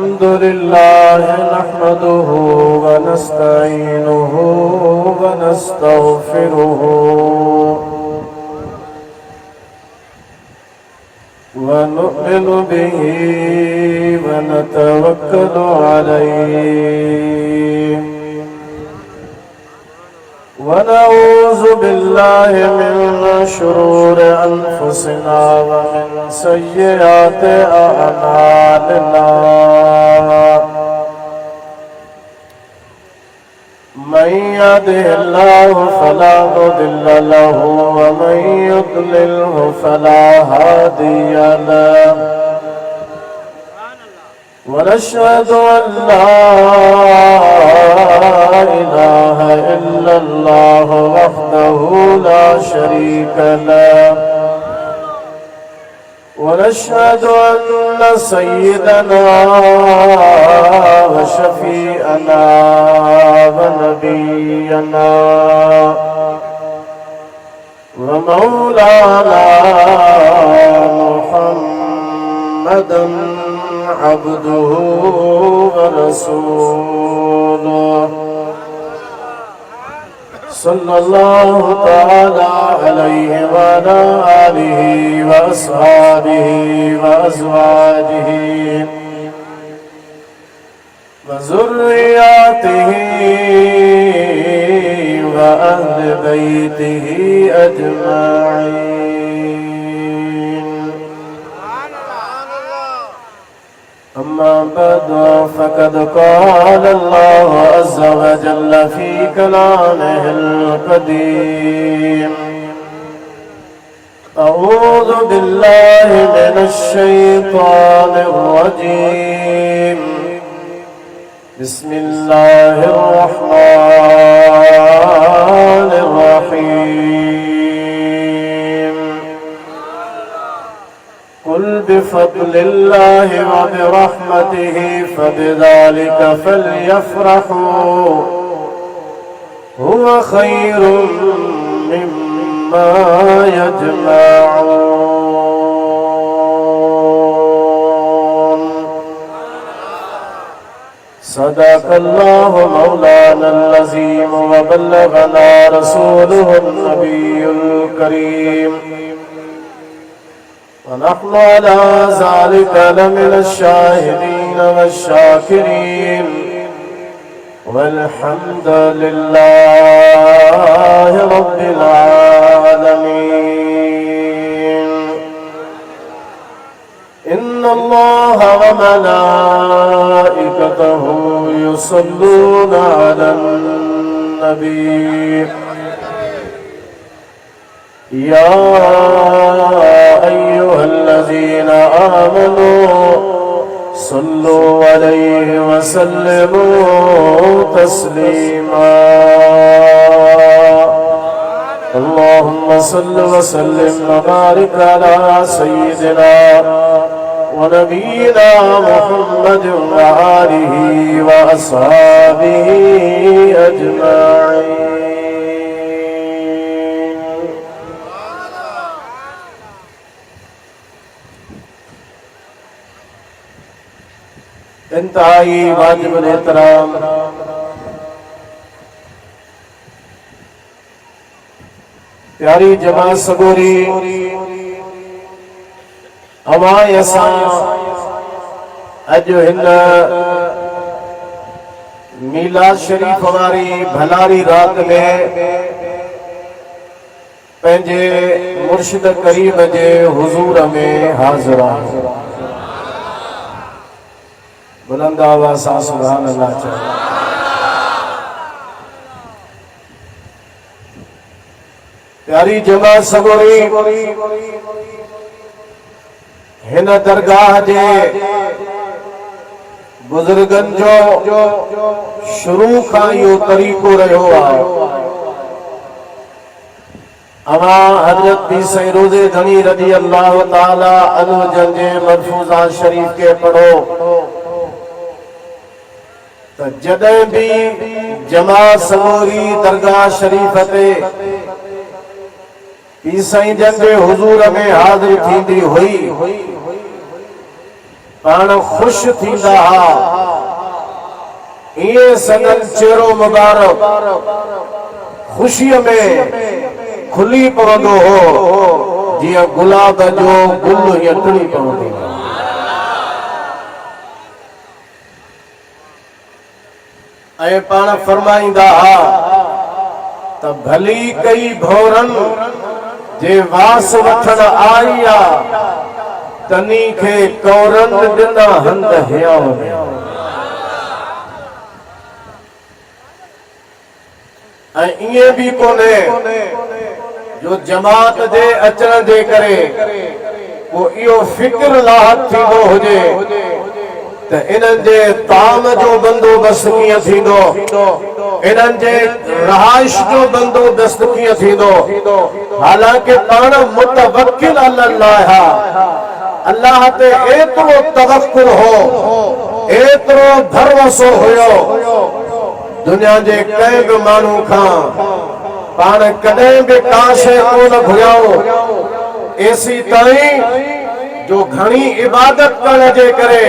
الحمد لله نحمده ونستعينه ونستغفره ونؤمن به ونتوكل عليه ونعوذ بالله من شرور أنفسنا ومن سيئات أعمالنا من يهده الله فلا مضل له ومن يضلله فلا هادي له ونشهد أن لا إله إلا الله وحده لا شريك له ونشهد أن سيدنا وشفيعنا ونبينا ومولانا محمدا عبده ورسوله صلى الله تعالى عليه وعلى آله وأصحابه وأزواجه وذرياته وأهل بيته أجمعين. أما بعد فقد قال الله عز وجل في كلامه القديم: أعوذ بالله من الشيطان الرجيم. بسم الله الرحمن الرحيم. قل بفضل الله وبرحمته فبذلك فليفرحوا هو خير مما يجمعون. صدق الله مولانا العظيم وبلغنا رسوله النبي الكريم ونحن على ذلك لمن الشاهدين والشاكرين والحمد لله رب العالمين. إن الله وملائكته يصلون على النبي يا أيها الذين آمنوا صلوا عليه وسلموا تسليما. اللهم صل وسلم وبارك على سيدنا ونبينا محمد وآله وأصحابه أجمعين. इंतहाई वाजिब एहतराम प्यारी जमात सगोरी हवाए असां अज हिन मीलाद शरीफ वारी भलारी रात में पंहिंजे मुर्शिद करीम जे हुजूर में हाज़िर आहियूं। बुलंद आवाज़ सां सुभान अल्लाह चओ। प्यारी जमात सगोरी हिन दरगाह जे बुजुर्गन जो शुरू खां इहो तरीक़ो रहियो आहे। अमा हजरत पीर साईं रोज़े धनी रज़ी अल्लाह ताला अन्हु जे मरफूज़ा शरीफ के पढ़ो तो जॾहिं भी जमात सगोरी दरगाह शरीफ ते पीर साईं जन जे हुजूर में हाज़िर थींदी हुई पाण खुश थींदा हा ये सदन चेहरो मुबारक खुशीअ में खुली पवंदो हो जीअं गुलाब जो गुल हीअं टिड़ी पवंदो हो। ऐं पाण फरमाईंदा हा त भली कई भौरन जे वास वठण आई आ तनी खे कौरन ॾिना हंध हियाव में। ऐं इएं बि कोन्हे जो जमात जे अचण जे करे को इहो फिक्र लाहत थींदो हुजे त इन्हनि जे ताम जो बंदोबस्त कीअं थींदो, इन्हनि जे रहाइश जो बंदोबस्त कीअं थींदो। हालांकि पाण मुतवक्किल अल्लाह अल्लाह ते एतिरो तवक्कुल हो, एतिरो भरवसो हुयो दुनिया जे कंहिं बि माण्हू खां पाण कॾहिं बि का शइ कोन घुरियाऊं एसी ताईं जो घणी इबादत करण जे करे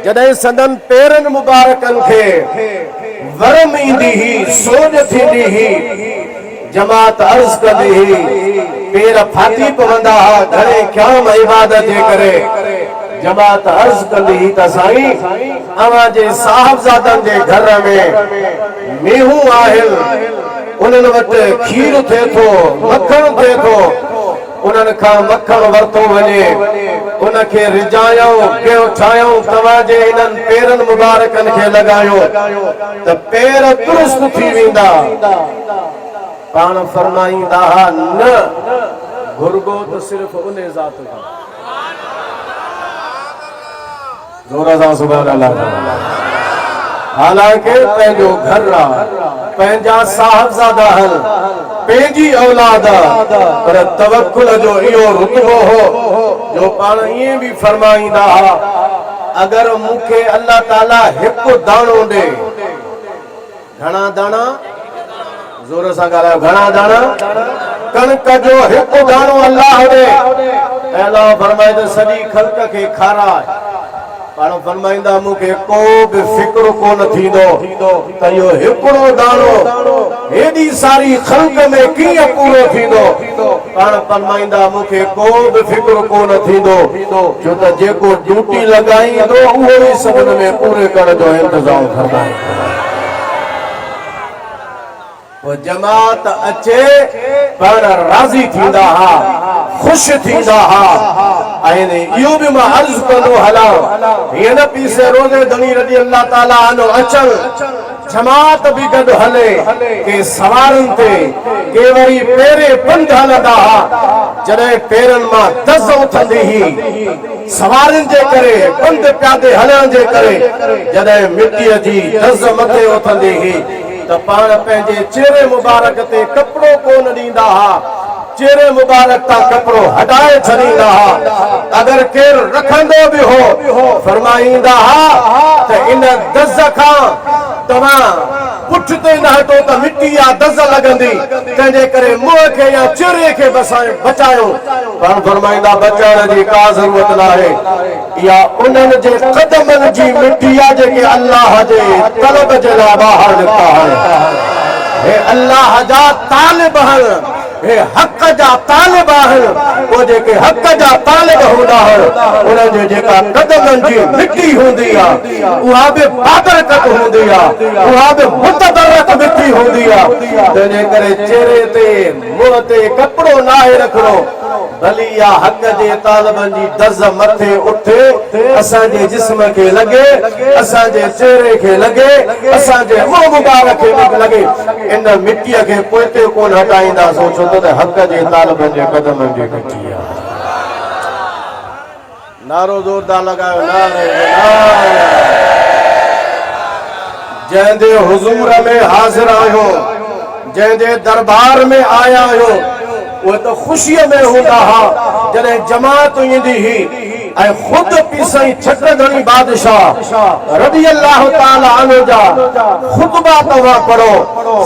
जॾहिं सदन पेरनि मुबारकनि खे वरम ईंदी ही, सोज थींदी ही, जमात अर्ज़ कंदी ही, पेर फाटी पवंदा हा घणे क़याम इबादत जे करे। जमात अर्ज़ कंदी ही त साईं अवां जे साहबजादनि जे घर में मेहूं आहिनि, उन्हनि वटि खीर थिए थो, मखण थिए थो, उन्हनि खां मखण वरितो वञे, उनखे रिझायूं कयो ठाहियूं तव्हांजे इन्हनि पेरनि मुबारकनि खे लॻायो त पेर दुरुस्त थी वेंदा। पाण फरमाईंदा हा न घुर्गो त सिर्फ़ उन ज़ात खां। जोर सां सुभान अल्लाह। हालांकि पंहिंजो घर आहे, पंहिंजा साहबजादा आहिनि, पंहिंजी औलाद पर तवक्कुल जो इहो रुतबो हो जो पाण ईअं बि फरमाईंदा हा अगर मूंखे अल्लाह ताला हिकु दाणो ॾे, घणा दाणा, जोर सां ॻाल्हायो, घणा दाणा, कणक जो हिकु दाणो अल्लाह ॾे, अल्लाह फरमाए त सॼी ख़ल्क़ खे खाराए। पाण फरमाईंदा मूंखे को बि फिक्र कोन थींदो त इहो हिकिड़ो दाणो हेॾी सारी ख़ल्क़ में कीअं पूरो थींदो। पाण फरमाईंदा मूंखे को बि फिक्र कोन थींदो छो त जेको ड्यूटी लॻाईंदो उहो ई सभिनि में पूरे करण जो इंतज़ाम फरमाईंदो। जमात अचे पाण राज़ी थींदा हा, खुश थींदा हा। ऐं इहो बि मां अर्ज़ कंदो हलां हीअं न पीसे रोज़े धनी रज़ी अल्लाह ताला अन्हु अचनि, जमात बि गॾु हले, के सवारनि ते, के वरी पेरे पंध हलंदा हा। जॾहिं पेरनि मां दज़ उथंदी ही सवारनि जे करे, पंध प्यादे हलण जे करे, जॾहिं मिटीअ जी दज़ मथे उथंदी ही त पाण पंहिंजे चेहरे मुबारक ते कपिड़ो कोन ॾींदा हा, चेहरे मुबारक तां कपिड़ो हटाए छॾींदा हा। अगर केरु रखंदो बि हो फरमाईंदा हा त इन दज़ खां तव्हां पुठ ते न हटो त मिटी या दज़ लॻंदी, तंहिंजे करे मुंहं खे या चेहरे खे बचायो। पाण फरमाईंदा बचाइण जी का ज़रूरत न आहे, इहा उन्हनि जे क़दमनि जी मिटी आहे जेके अल्लाह जे तलब जे लाइ ॿाहिरि निकिता आहिनि। हे अल्लाह जा तालिब आहिनि, हे हक़ जा तालिब आहिनि, उहे जेके हक़ जा तालिब हूंदा आहिनि उन्हनि जे जेका क़दमनि जी मिटी हूंदी आहे उहा बि बाबरकत हूंदी आहे, उहा बि मुतबरक मिटी हूंदी आहे। तंहिंजे करे चेहरे ते मुंहं ते कपिड़ो नाहे रखिणो, भली या हक़ जे तालिबनि जी दज़ मथे उठे, असांजे जिस्म खे लॻे, असांजे चेहरे खे लॻे, असांजे मुंहं मुबारक खे लॻे, इन मिटीअ खे पोइते कोन हटाईंदासीं छो त हक़ जे तालिबनि जे क़दमनि जी मिटी आहे। नारो ज़ोरदार लॻायो, जंहिंजे हुज़ूर में हाज़िर आहियो, जंहिंजे दरबार में आया आहियो, उहे त ख़ुशीअ में हूंदा हा जॾहिं जमात ईंदी हुई ऐं ख़ुदि पी साईं छटधणी बादशाह रज़ी अल्लाह ताला अन्हु जा ख़ुतबा तव्हां पढ़ो,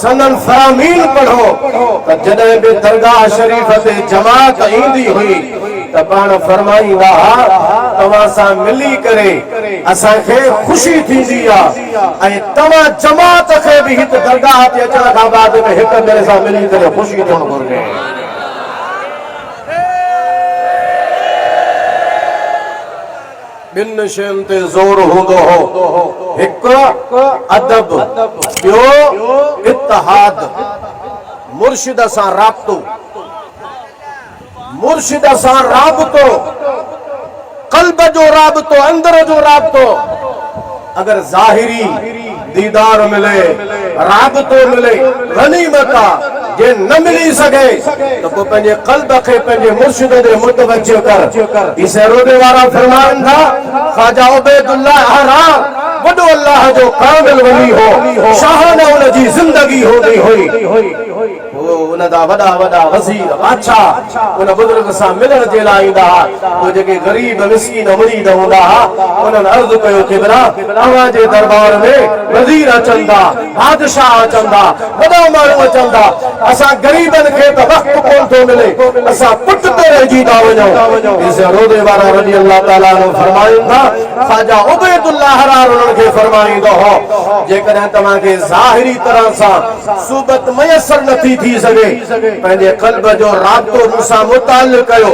सनन फरामीन पढ़ो त जॾहिं बि दरगाह शरीफ़ ते जमात ईंदी हुई त पाण फरमाईंदा हा तवा सा मिली करे असा के खुशी थींदी आ ऐ तवा जमात के भी हित दरगाह ते अचण खां बाद में हिक मेरे सा मिली करे खुशी थियण घुर्जे बिन शयुनि ते ज़ोर हूंदो हो हिक अदब ॿियो इत्तिहाद मुर्शिद सां राब्तो मुर्शिद सां राब्तो क़ल्ब जो राब्तो अंदर जो राब्तो अगर ज़ाहिरी दीदार मिले राब्तो मिले गनीमत आ जे न मिली सके तो को पंहिंजे क़ल्ब खे पंहिंजे मुर्शिद जे मुतवज्जो कर इसे रोदे वारा फरमाइनि था ख्वाजा उबैदुल्लाह हरार वॾो अल्लाह जो कामिल वली हो शाहाना उन जी ज़िंदगी होंदी हुई वो उन दा वॾा वॾा वज़ीर बादशाह उन बुज़ुर्ग सां मिलण जे लाइ ईंदा हुआ वो जेके ग़रीब मिस्कीन मुरीद हूंदा हुआ उन्हनि अर्ज़ कयो कि बिना अव्हां जे दरबार में वज़ीर अचनि था बादशाह अचनि था वॾा माण्हू अचनि था असां ग़रीबनि खे त वक़्तु कोन थो मिले असां पुट ते रहिजी था वञूं इसे रोदे वारा रज़ी अल्लाह ताला अन्हु फरमाइनि था ख्वाजा उबैदुल्लाह हरार उन्हनि खे फरमाईंदो हो जेकॾहिं तव्हांखे ज़ाहिरी तरह सां सूबत मयसर नथी थी सघे पंहिंजे क़ल्ब जो राब्तो मूंसां मुतालिक़ कयो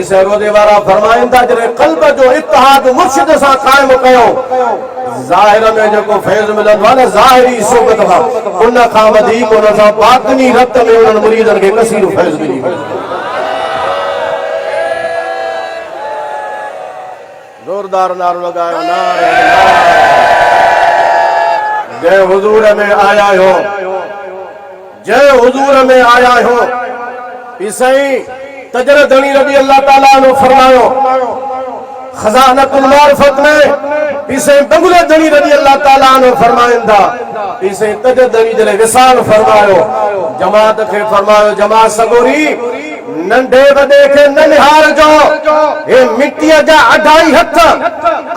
इसे रोदे वारा फरमाइनि था जॾहिं क़ल्ब जो इत्तिहाद मुर्शिद सां क़ाइम कयो ज़ाहिर में जेको फैज़ मिलंदो आहे न ज़ाहिरी सूबत खां उन खां वधीक उन सां बातिनी रत में उन्हनि मुरीदनि खे कसीर फैज़ मिली जोरदार नारो लगायो नारे जय हुजूर में आया हो जय हुजूर में आया हो ईसाई तजरदनी रज़ी अल्लाह ताला ने फरमायो खजानतुल मारिफत में ईसाई बंगलादनी रज़ी अल्लाह ताला ने फरमाइन था ईसाई तजरदनी जले विसाल फरमायो जमात के फरमायो जमात सगोरी नंढे वॾे खे न निहारजो हे मिट्टीअ जा अढाई हथ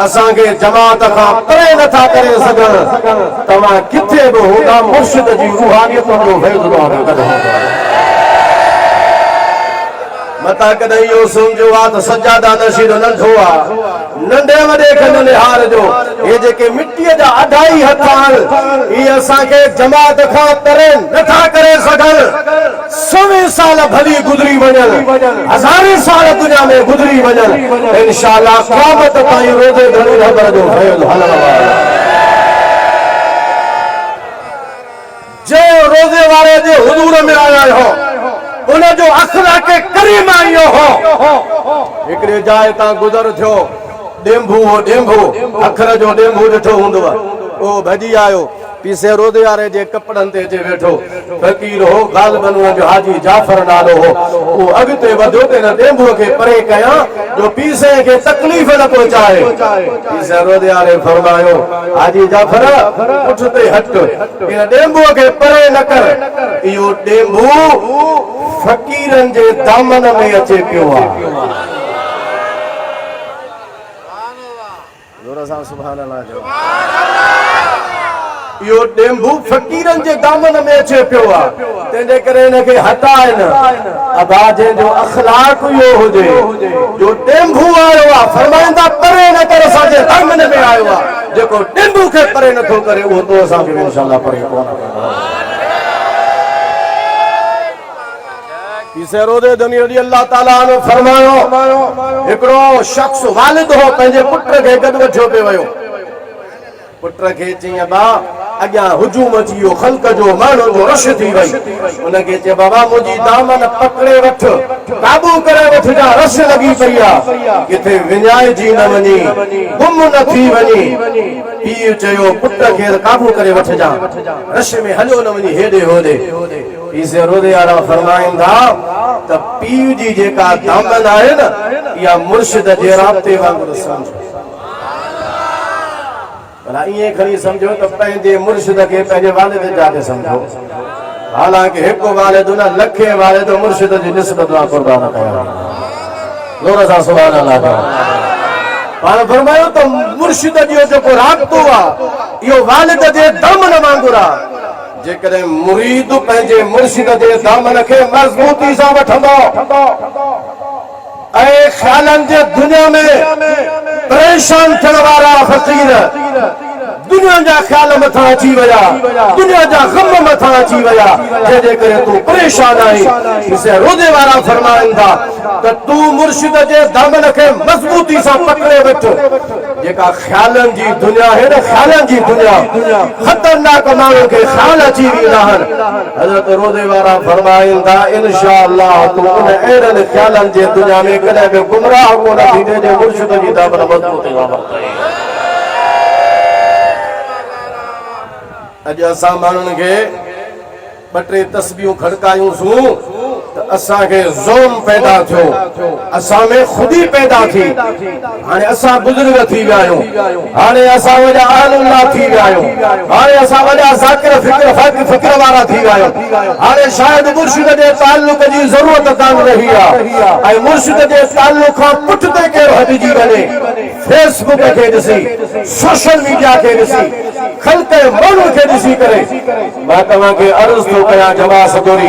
असांखे जमात खां परे नथा करे सघनि तव्हां किथे बि हूंदा मुर्शिद जी रूहानियत जो फैज़ मता कॾहिं इहो सम्झो आहे त सजादा नशीद नंढो आहे नंढे वॾे खे न निहारजो हे जेके मिट्टीअ जा अढाई हथ आहिनि इहे असांखे जमात खां परे नथा करे सघनि 100 साल भली गुज़री वञनि हज़ारे साल दुनिया में गुज़री वञनि इंशाअल्लाह क़यामत ताईं रोज़े घणी रबर जो फैज़ हलण वारो जे रोज़े वारे जे हुजूर में आया हो उन जो अखलाक करीम आयो हो हिकड़े जाइ तां गुज़र थियो डेंभू हो डेंभू अखर जो डेंभू ॾिठो हूंदो ओ भॼी आयो पीसे रोदे वारे जे कपड़नि ते अची वेठो फ़कीर हो ग़ालिबन जो हाजी जाफर नालो हो वो अॻिते वधियो त हिन डेंभूअ खे परे कयां जो पीसे खे तकलीफ़ न पहुचाए पीसे रोदे वारे फरमायो हाजी जाफर उठ ते हट हिन डेंभूअ खे परे न कर इहो डेंभू फ़कीरनि जे दामन में अचे पियो आहे जोर सां सुभान अल्लाह जो इहो डेंभू फ़कीरनि जे दामन में अचे पियो आहे तंहिंजे करे हिनखे हटाइनि अबा जंहिंजो अख़लाक इहो हुजे जो डेंभू आयो आहे फरमाईंदा परे न कर असांजे दामन में आयो आहे जेको डेंभू खे परे नथो करे उहो तो असांखे इंशाअल्लाह परे कोन कंदो इसे रोदे दुनिया रज़ी अल्लाह ताला ने फरमायो हिकड़ो शख्स वालिद हो पंहिंजे पुट खे गॾु वठियो पियो वियो पुट खे चई बा अॻियां हुजूम अची वियो ख़ल्क़ जो माण्हू जो रश थी वई उनखे चए बाबा मुंहिंजी दामन पकड़े वठ काबू करे वठजा रश लॻी पई आहे किथे विञाइजी न वञी गुम न थी वञी पीउ चयो पुट खे काबू करे वठजा रश में हलियो न वञी हेॾे होॾे इसे रोदे वारा फरमाइनि था त पीउ जी जेका दामन आहे न इहा मुर्शिद जे राब्ते वांगुरु सम्झो भला ईअं खणी सम्झो त पंहिंजे मुर्शिद खे पंहिंजे वालिद जाते सम्झो हालांकि हिकु वालिद न लखे वालिद मुर्शिद जी निस्बत मां क़ुर्बान कया जोर सां सुभान अल्लाह पाण फरमायो त मुर्शिद जो जेको राब्तो आहे इहो वालिद जे दामन वांगुरु आहे जेकॾहिं मुरीद पंहिंजे मुर्शिद जे दामन खे मज़बूती सां वठंदो ऐ ख्यालन जे दुनिया में परेशान थियण वारा फ़क़ीर दुनिया जा ख्याल मथा अची विया दुनिया जा गम मथा अची विया जंहिंजे करे तूं परेशान आहीं इसे रोदे वारा फरमाइनि था त तूं मुर्शिद जे दामन खे मज़बूती सां पकड़े वठ जेका ख्यालनि जी दुनिया है न ख्यालनि जी दुनिया ख़तरनाक माण्हुनि खे ख्याल अची वेंदा आहिनि हज़रत रोदे वारा फरमाइनि था इंशाअल्लाह तूं उन अहिड़नि ख्यालनि जे दुनिया में कॾहिं बि गुमराह कोन थींदे जे मुर्शिद जी दामन मज़बूती सां पकड़े अज असां माण्हुनि खे ॿ टे तस्बीहूं खड़कायूंसूं त असांखे ज़ोम पैदा थियो असां में ख़ुदी पैदा थी हाणे असां बुज़ुर्ग थी विया आहियूं हाणे असां वॾा आलिमुल्लाह थी विया आहियूं हाणे असां वॾा ज़ाकिर फ़िक्र वारा थी विया आहियूं हाणे शायदि मुर्शिद जे ताल्लुक़ जी ज़रूरत कान रही आहे ऐं मुर्शिद जे ताल्लुक़ खां पुठिते केरु हटिजी वञे फेसबुक खे ॾिसी सोशल मीडिया खे ॾिसी ख़ल्क़ माण्हुनि खे ॾिसी करे मां तव्हांखे अर्ज़ थो कयां जमा सदोरी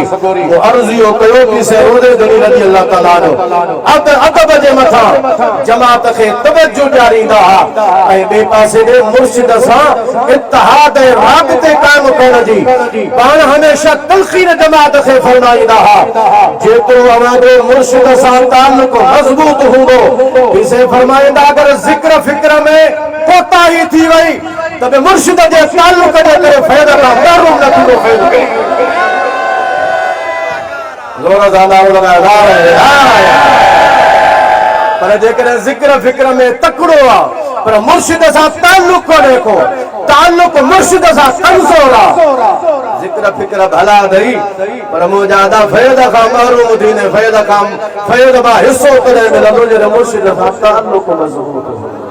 वो अर्ज़ इहो कयो कि से रोदे गनी रज़ी अल्लाह ताला जो अदब जे मथां जमात खे तवज्जो ॾियारींदा हुआ ऐं ॿिए पासे ॾे मुर्शिद सां इत्तिहाद ऐं राबिते क़ाइम करण जी पाण हमेशह तलक़ीन जमात खे फरमाईंदा हुआ जेतिरो अवांजो मुर्शिद सां ताल्लुक़ मज़बूत हूंदो इसे फरमाईंदा अगर ज़िक्र फ़िक्र में कोताही थी वई त बि मुर्शिद जे ताल्लुक़ जे करे फ़ाइदा खां महरूम न थींदो पर जेकॾहिं ज़िक्र फ़िक्र में तकड़ो आहे पर मुर्शिद सां ताल्लुक़ कोन्हे को ताल्लुक़ मुर्शिद सां कमज़ोर आहे ज़िक्र फ़िक्र भला अथई पर मुंहिंजा फ़ैद खां महरूम थींदे फ़ैद मां हिसो करे मिलंदो जॾहिं मुर्शिद सां ताल्लुक़ मज़बूत